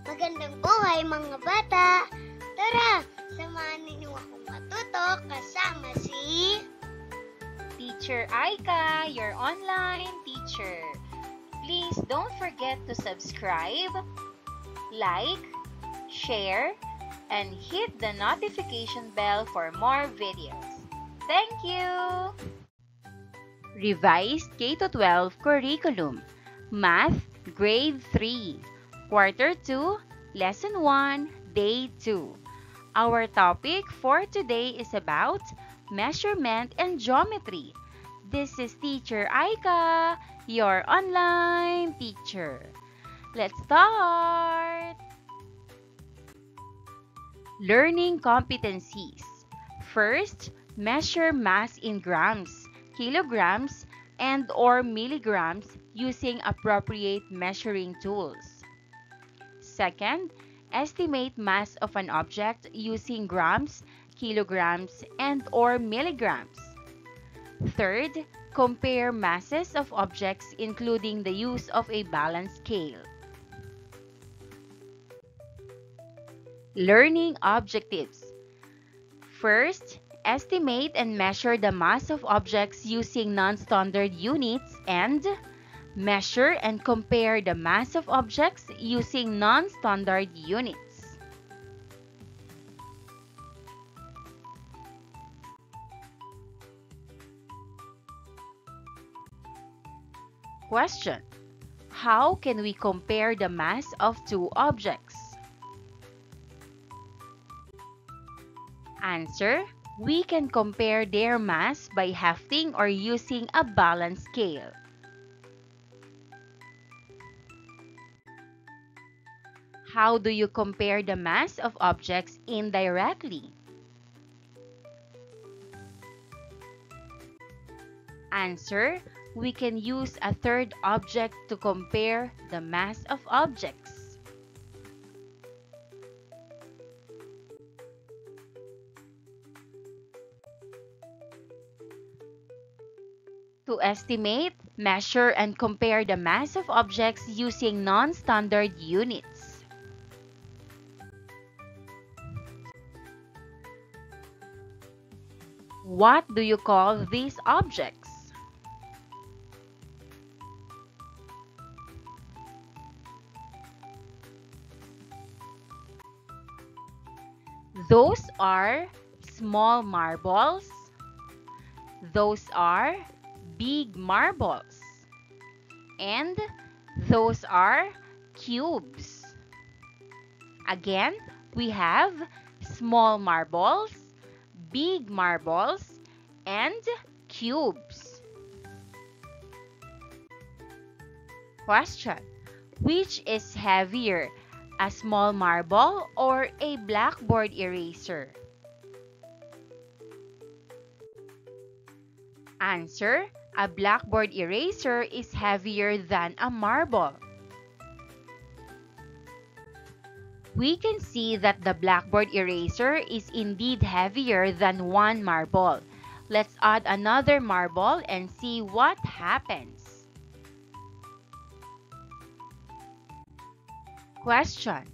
Magandang buhay mga bata! Tara, samahan ninyo akong matuto kasama si Teacher Aika, your online teacher. Please don't forget to subscribe, like, share, and hit the notification bell for more videos. Thank you! Revised K-12 Curriculum, Math, Grade 3, Quarter 2, Lesson 1, Day 2. Our topic for today is about measurement and geometry. This is Teacher Aika, your online teacher. Let's start! Learning competencies. First, measure mass in grams, kilograms, and/or milligrams using appropriate measuring tools. Second, estimate mass of an object using grams, kilograms, and/or milligrams. Third, compare masses of objects including the use of a balance scale. Learning objectives. First, estimate and measure the mass of objects using non-standard units and measure and compare the mass of objects using non-standard units. Question: how can we compare the mass of two objects? Answer: we can compare their mass by hefting or using a balance scale. How do you compare the mass of objects indirectly? Answer: we can use a third object to compare the mass of objects. To estimate, measure, and compare the mass of objects using non-standard units. What do you call these objects? Those are small marbles. Those are big marbles. And those are cubes. Again, we have small marbles, big marbles, and cubes. Question: which is heavier, a small marble or a blackboard eraser? Answer: a blackboard eraser is heavier than a marble. We can see that the blackboard eraser is indeed heavier than one marble. Let's add another marble and see what happens. Question: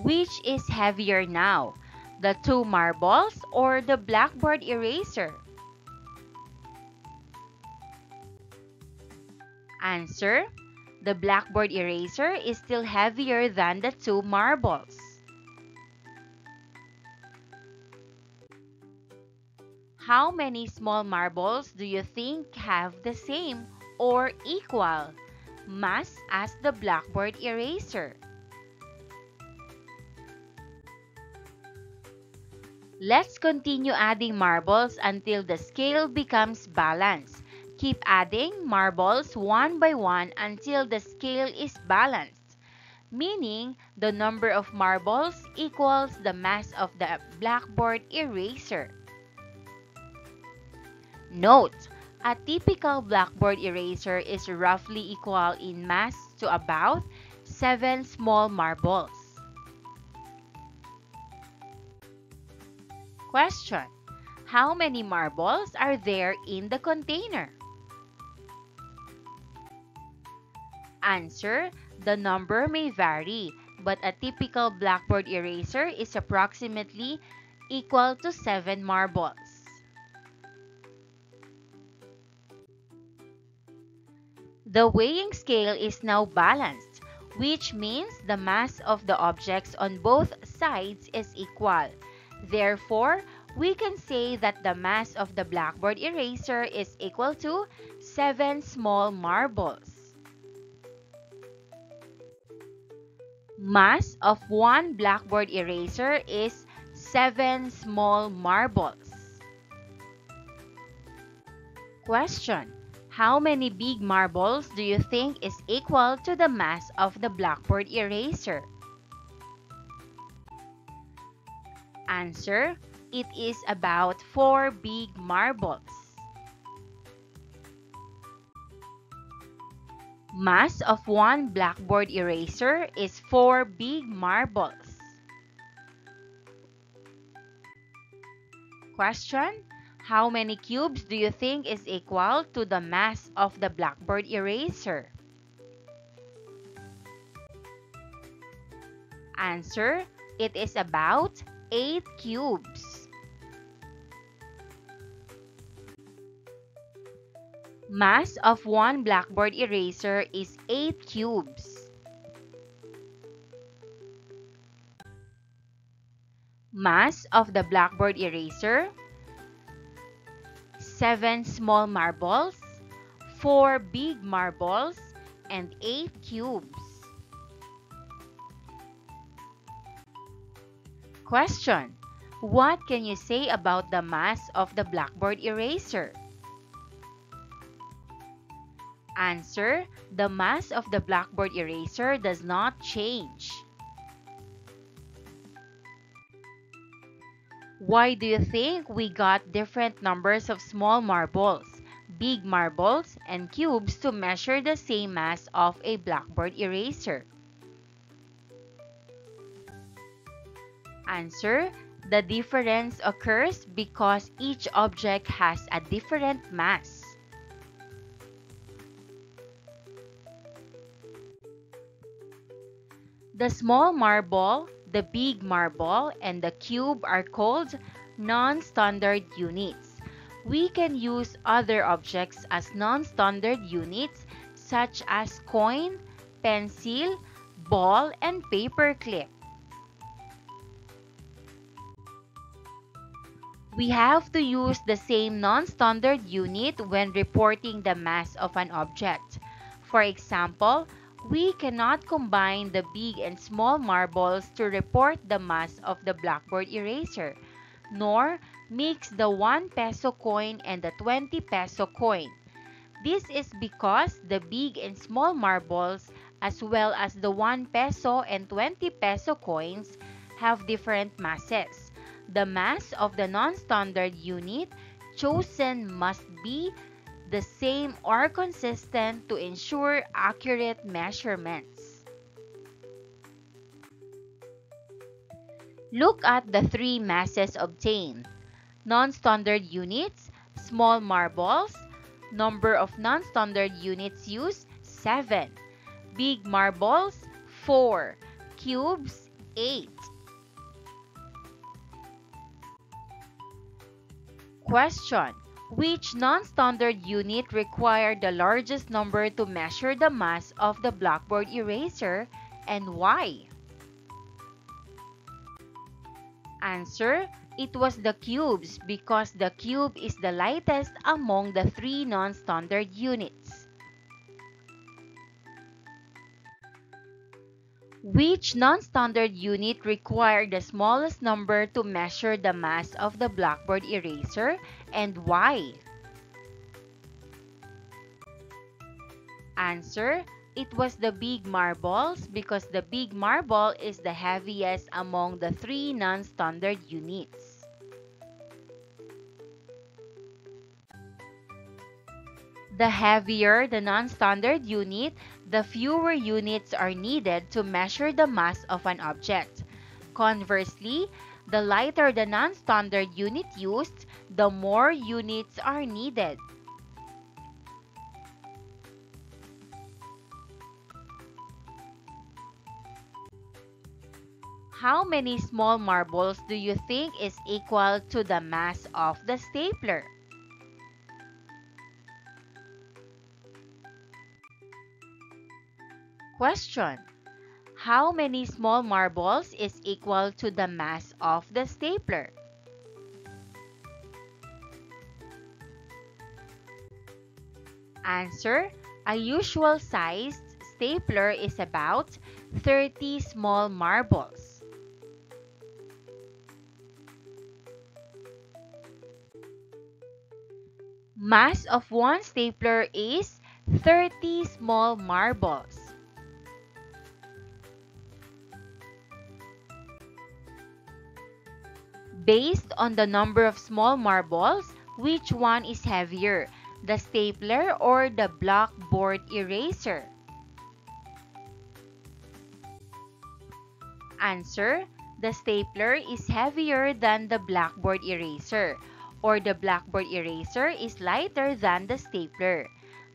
which is heavier now, the two marbles or the blackboard eraser? Answer: the blackboard eraser is still heavier than the two marbles. How many small marbles do you think have the same or equal mass as the blackboard eraser? Let's continue adding marbles until the scale becomes balanced. Keep adding marbles one by one until the scale is balanced, meaning the number of marbles equals the mass of the blackboard eraser. Note: a typical blackboard eraser is roughly equal in mass to about 7 small marbles. Question: how many marbles are there in the container? Answer: the number may vary but a typical blackboard eraser is approximately equal to 7 marbles. The weighing scale is now balanced, which means the mass of the objects on both sides is equal. Therefore, we can say that the mass of the blackboard eraser is equal to 7 small marbles. Mass of one blackboard eraser is 7 small marbles. Question: how many big marbles do you think is equal to the mass of the blackboard eraser? Answer: it is about 4 big marbles. Mass of one blackboard eraser is 4 big marbles. Question: how many cubes do you think is equal to the mass of the blackboard eraser? Answer: it is about 8 cubes. Mass of one blackboard eraser is 8 cubes. Mass of the blackboard eraser: 7 small marbles, 4 big marbles, and 8 cubes. Question: what can you say about the mass of the blackboard eraser? Answer: the mass of the blackboard eraser does not change. Why do you think we got different numbers of small marbles, big marbles, and cubes to measure the same mass of a blackboard eraser? Answer: the difference occurs because each object has a different mass. The small marble, the big marble, and the cube are called non-standard units. We can use other objects as non-standard units such as coin, pencil, ball, and paper clip. We have to use the same non-standard unit when reporting the mass of an object. For example, we cannot combine the big and small marbles to report the mass of the blackboard eraser, nor mix the 1 peso coin and the 20 peso coin. This is because the big and small marbles, as well as the 1 peso and 20 peso coins, have different masses. The mass of the non-standard unit chosen must be the same or consistent to ensure accurate measurements. Look at the 3 masses obtained: non-standard units, small marbles, number of non-standard units used, 7, big marbles, 4, cubes, 8. Question: which non-standard unit required the largest number to measure the mass of the blackboard eraser, and why? Answer: it was the cubes because the cube is the lightest among the 3 non-standard units. Which non-standard unit required the smallest number to measure the mass of the blackboard eraser, and why? Answer: it was the big marbles because the big marble is the heaviest among the 3 non-standard units. The heavier the non-standard unit, the fewer units are needed to measure the mass of an object. Conversely, the lighter the non-standard unit used, the more units are needed. How many small marbles do you think is equal to the mass of the stapler? Question. How many small marbles is equal to the mass of the stapler? Answer. A usual sized stapler is about 30 small marbles. Mass of one stapler is 30 small marbles. Based on the number of small marbles, which one is heavier, the stapler or the blackboard eraser? Answer. The stapler is heavier than the blackboard eraser, or the blackboard eraser is lighter than the stapler.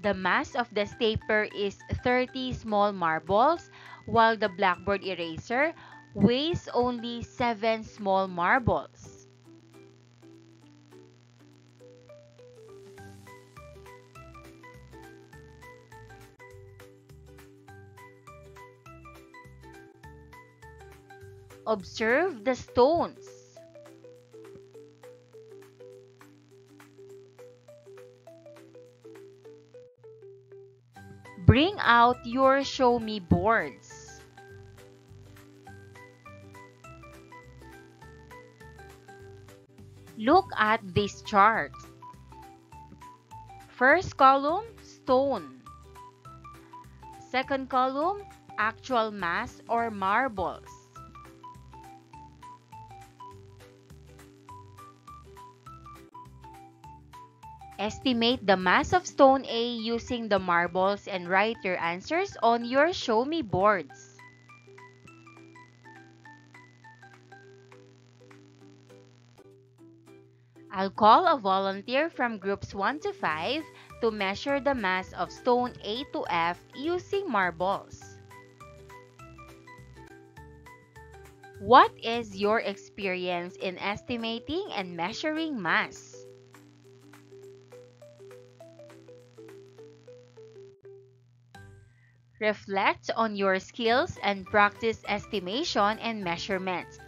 The mass of the stapler is 30 small marbles, while the blackboard eraser weighs only 7 small marbles. Observe the stones. Bring out your show me boards. Look at this chart. First column, stone. Second column, actual mass or marbles. Estimate the mass of stone A using the marbles and write your answers on your show me boards. I'll call a volunteer from groups 1 to 5 to measure the mass of stone A to F using marbles. What is your experience in estimating and measuring mass? Reflect on your skills and practice estimation and measurements,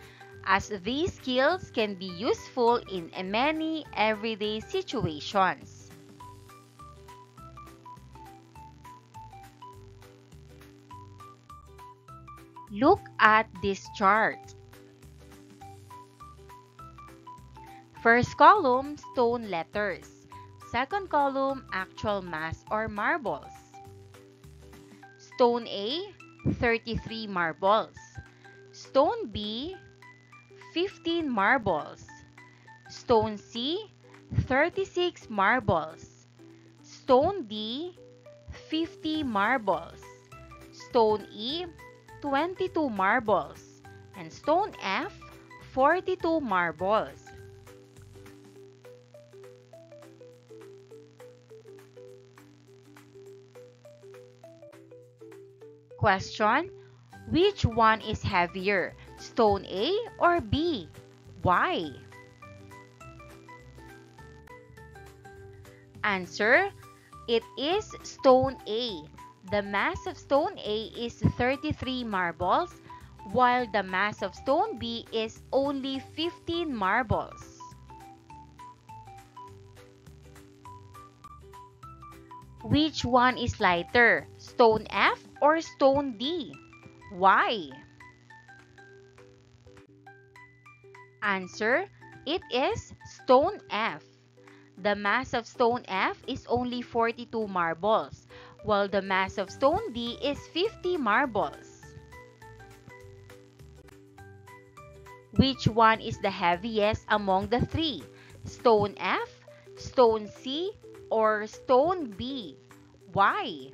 as these skills can be useful in many everyday situations. Look at this chart. First column, stone letters. Second column, actual mass or marbles. Stone A, 33 marbles. Stone B, 15 marbles. Stone C, 36 marbles. Stone D, 50 marbles. Stone E, 22 marbles. And stone F, 42 marbles. Question. Which one is heavier, stone A or B? Why? Answer. It is stone A. The mass of stone A is 33 marbles, while the mass of stone B is only 15 marbles. Which one is lighter, stone F or stone D? Why? Answer. It is stone F. The mass of stone F is only 42 marbles, while the mass of stone D is 50 marbles. Which one is the heaviest among the three, stone F, stone C, or stone B? Why?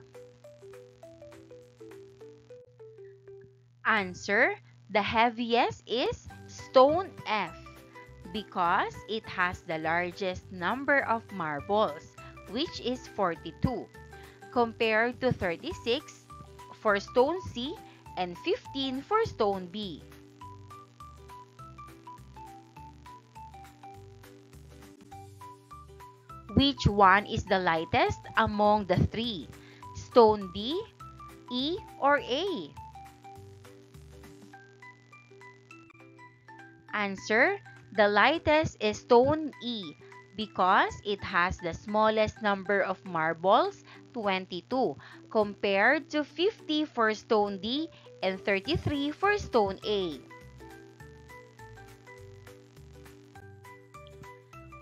Answer. The heaviest is stone F because it has the largest number of marbles, which is 42, compared to 36 for stone C and 15 for stone B. Which one is the lightest among the three? Stone B, E, or A? Answer: the lightest is stone E because it has the smallest number of marbles, 22, compared to 50 for stone D and 33 for stone A.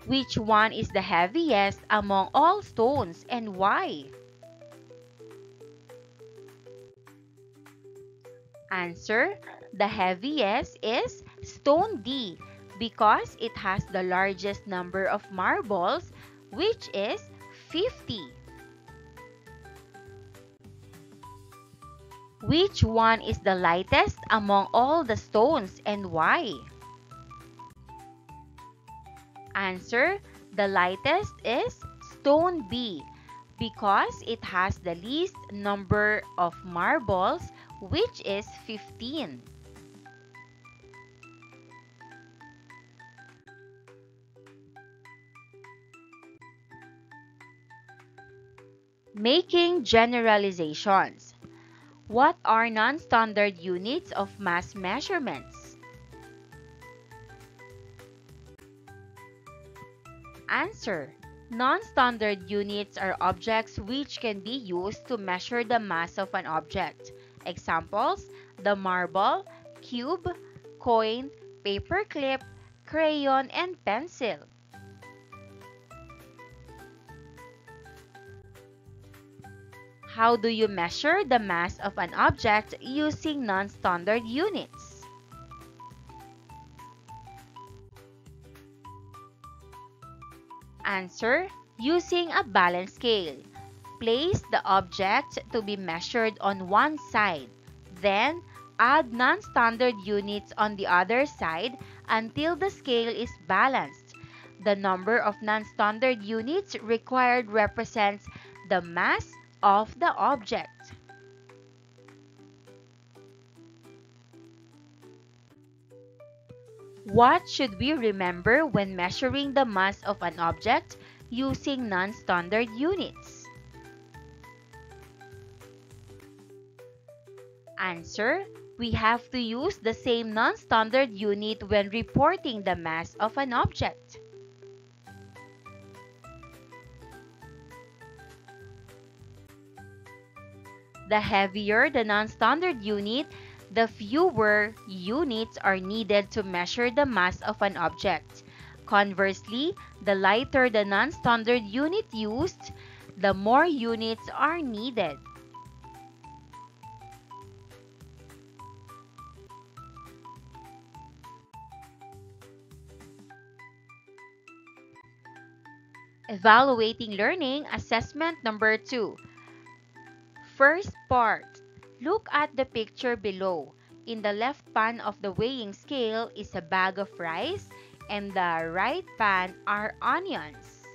Which one is the heaviest among all stones and why? Answer: the heaviest is stone D because it has the largest number of marbles, which is 50. Which one is the lightest among all the stones and why? Answer: the lightest is stone B because it has the least number of marbles, which is 15. Making generalizations. What are non-standard units of mass measurements? Answer: non-standard units are objects which can be used to measure the mass of an object. Examples: the marble, cube, coin, paperclip, crayon, and pencil. How do you measure the mass of an object using non-standard units? Answer: using a balance scale. Place the object to be measured on one side. Then, add non-standard units on the other side until the scale is balanced. The number of non-standard units required represents the mass of the object. What should we remember when measuring the mass of an object using non-standard units? Answer: we have to use the same non-standard unit when reporting the mass of an object. The heavier the non-standard unit, the fewer units are needed to measure the mass of an object. Conversely, the lighter the non-standard unit used, the more units are needed. Evaluating learning assessment number 2. First part. Look at the picture below. In the left pan of the weighing scale is a bag of rice and the right pan are onions.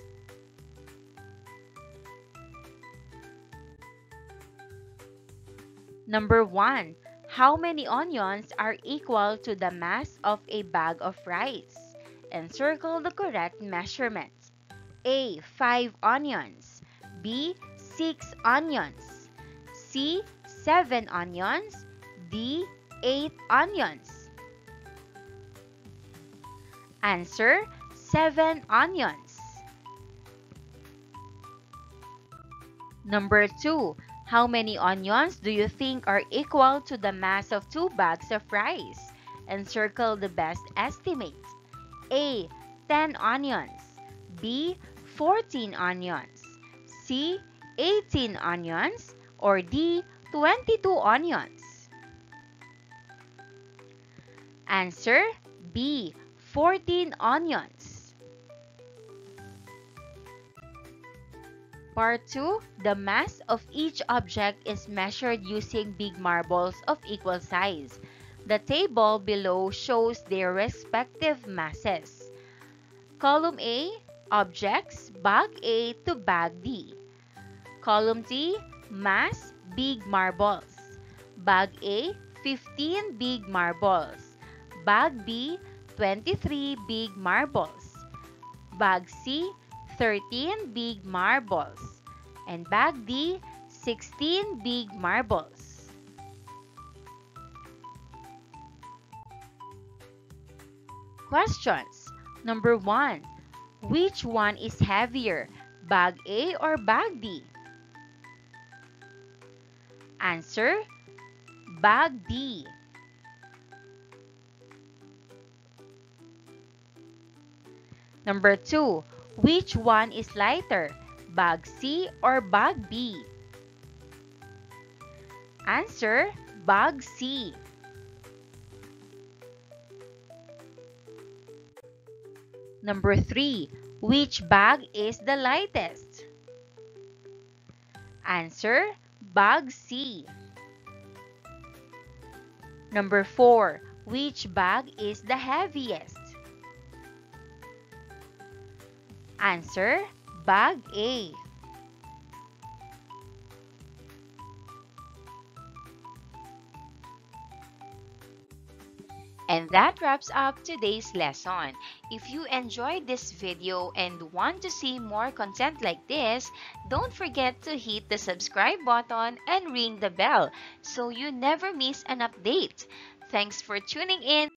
Number 1. How many onions are equal to the mass of a bag of rice? Encircle the correct measurements. A. 5 onions. B. 6 onions. C. 7 onions. D. 8 onions. Answer: 7 onions. Number 2. How many onions do you think are equal to the mass of 2 bags of rice? Encircle the best estimate. A. 10 onions. B. 14 onions. C. 18 onions. Or D. 22 onions. Answer: B. 14 onions. Part 2. The mass of each object is measured using big marbles of equal size. The table below shows their respective masses. Column A, objects, bag A to bag D. Column D, mass, big marbles. Bag A, 15 big marbles. Bag B, 23 big marbles. Bag C, 13 big marbles. And bag D, 16 big marbles. Questions. Number 1. Which one is heavier, bag A or bag D? Answer, bag D. Number 2. Which one is lighter, bag C or bag B? Answer, bag C. Number 3. Which bag is the lightest? Answer, bag C. Number 4. Which bag is the heaviest? Answer, bag A. And that wraps up today's lesson. If you enjoyed this video and want to see more content like this, don't forget to hit the subscribe button and ring the bell so you never miss an update. Thanks for tuning in.